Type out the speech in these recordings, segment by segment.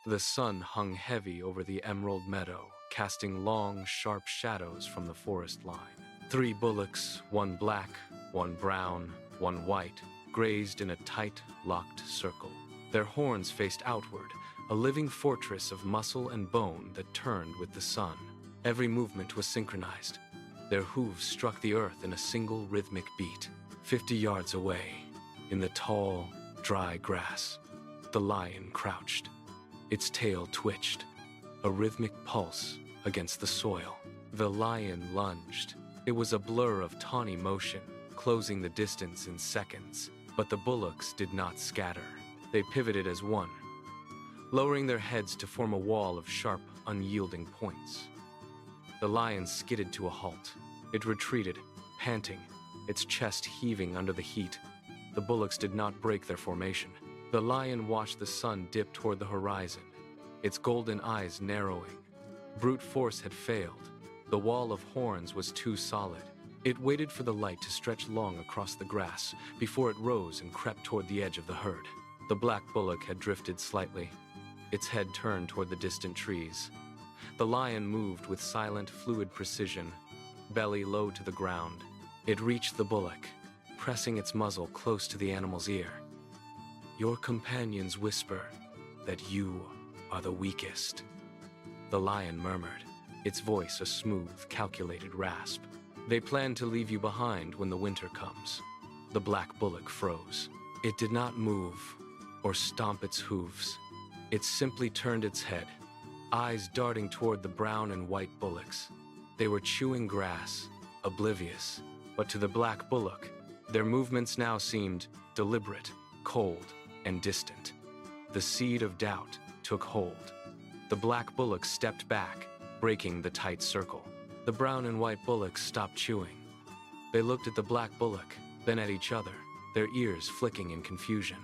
The sun hung heavy over the emerald meadow, casting long, sharp shadows from the forest line. 3 bullocks, one black, one brown, one white, grazed in a tight, locked circle. Their horns faced outward, a living fortress of muscle and bone that turned with the sun. Every movement was synchronized. Their hooves struck the earth in a single rhythmic beat. 50 yards away, in the tall, dry grass, the lion crouched. Its tail twitched, a rhythmic pulse against the soil. The lion lunged. It was a blur of tawny motion, closing the distance in seconds. But the bullocks did not scatter. They pivoted as one, lowering their heads to form a wall of sharp, unyielding points. The lion skidded to a halt. It retreated, panting, its chest heaving under the heat. The bullocks did not break their formation. The lion watched the sun dip toward the horizon, its golden eyes narrowing. Brute force had failed. The wall of horns was too solid. It waited for the light to stretch long across the grass before it rose and crept toward the edge of the herd. The black bullock had drifted slightly, its head turned toward the distant trees. The lion moved with silent, fluid precision, belly low to the ground. It reached the bullock, pressing its muzzle close to the animal's ear. "Your companions whisper that you are the weakest," the lion murmured, its voice a smooth, calculated rasp. "They plan to leave you behind when the winter comes." The black bullock froze. It did not move or stomp its hooves. It simply turned its head, eyes darting toward the brown and white bullocks. They were chewing grass, oblivious, but to the black bullock, their movements now seemed deliberate, cold, and distant. The seed of doubt took hold. The black bullock stepped back, breaking the tight circle. The brown and white bullocks stopped chewing. They looked at the black bullock, then at each other, their ears flicking in confusion.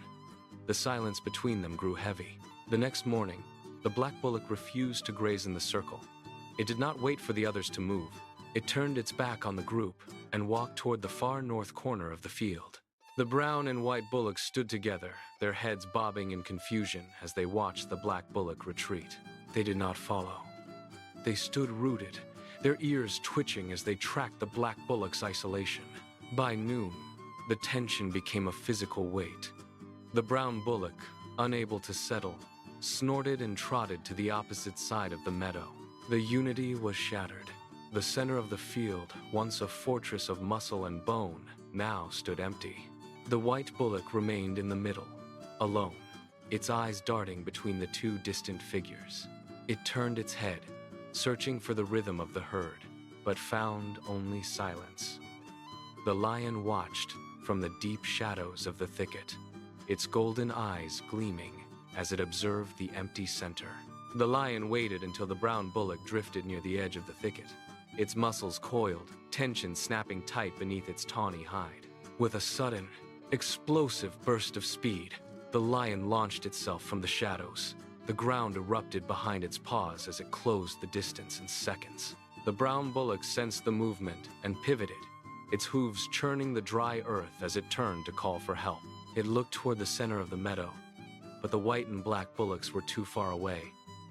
The silence between them grew heavy. The next morning, the black bullock refused to graze in the circle. It did not wait for the others to move. It turned its back on the group and walked toward the far north corner of the field. The brown and white bullocks stood together, their heads bobbing in confusion as they watched the black bullock retreat. They did not follow. They stood rooted, their ears twitching as they tracked the black bullock's isolation. By noon, the tension became a physical weight. The brown bullock, unable to settle, snorted and trotted to the opposite side of the meadow. The unity was shattered. The center of the field, once a fortress of muscle and bone, now stood empty. The white bullock remained in the middle, alone, its eyes darting between the two distant figures. It turned its head, searching for the rhythm of the herd, but found only silence. The lion watched from the deep shadows of the thicket, its golden eyes gleaming as it observed the empty center. The lion waited until the brown bullock drifted near the edge of the thicket, its muscles coiled, tension snapping tight beneath its tawny hide. With a sudden, explosive burst of speed, the lion launched itself from the shadows. The ground erupted behind its paws as it closed the distance in seconds. The brown bullock sensed the movement and pivoted, its hooves churning the dry earth as it turned to call for help. It looked toward the center of the meadow, but the white and black bullocks were too far away,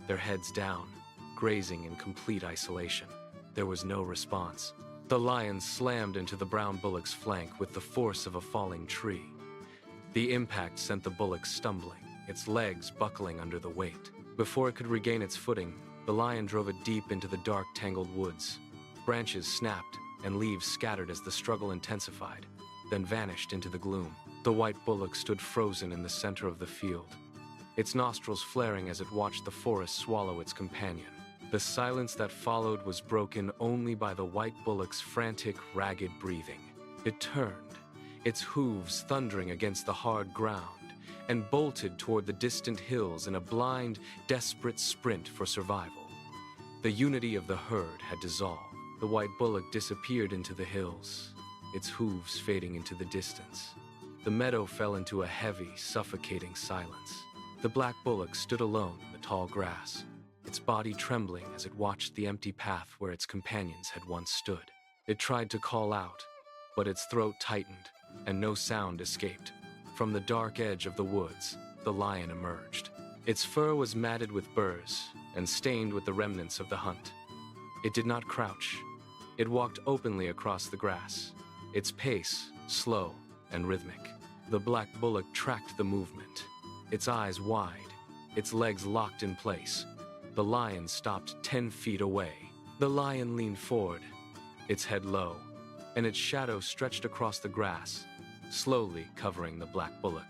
their heads down, grazing in complete isolation. There was no response. The lion slammed into the brown bullock's flank with the force of a falling tree. The impact sent the bullock stumbling, its legs buckling under the weight. Before it could regain its footing, the lion drove it deep into the dark, tangled woods. Branches snapped and leaves scattered as the struggle intensified, then vanished into the gloom. The white bullock stood frozen in the center of the field, its nostrils flaring as it watched the forest swallow its companion. The silence that followed was broken only by the white bullock's frantic, ragged breathing. It turned, its hooves thundering against the hard ground, and bolted toward the distant hills in a blind, desperate sprint for survival. The unity of the herd had dissolved. The white bullock disappeared into the hills, its hooves fading into the distance. The meadow fell into a heavy, suffocating silence. The black bullock stood alone in the tall grass, its body trembling as it watched the empty path where its companions had once stood. It tried to call out, but its throat tightened, and no sound escaped. From the dark edge of the woods, the lion emerged. Its fur was matted with burrs and stained with the remnants of the hunt. It did not crouch. It walked openly across the grass, its pace slow and rhythmic. The black bullock tracked the movement, its eyes wide, its legs locked in place. The lion stopped 10 feet away. The lion leaned forward, its head low, and its shadow stretched across the grass, slowly covering the black bullock.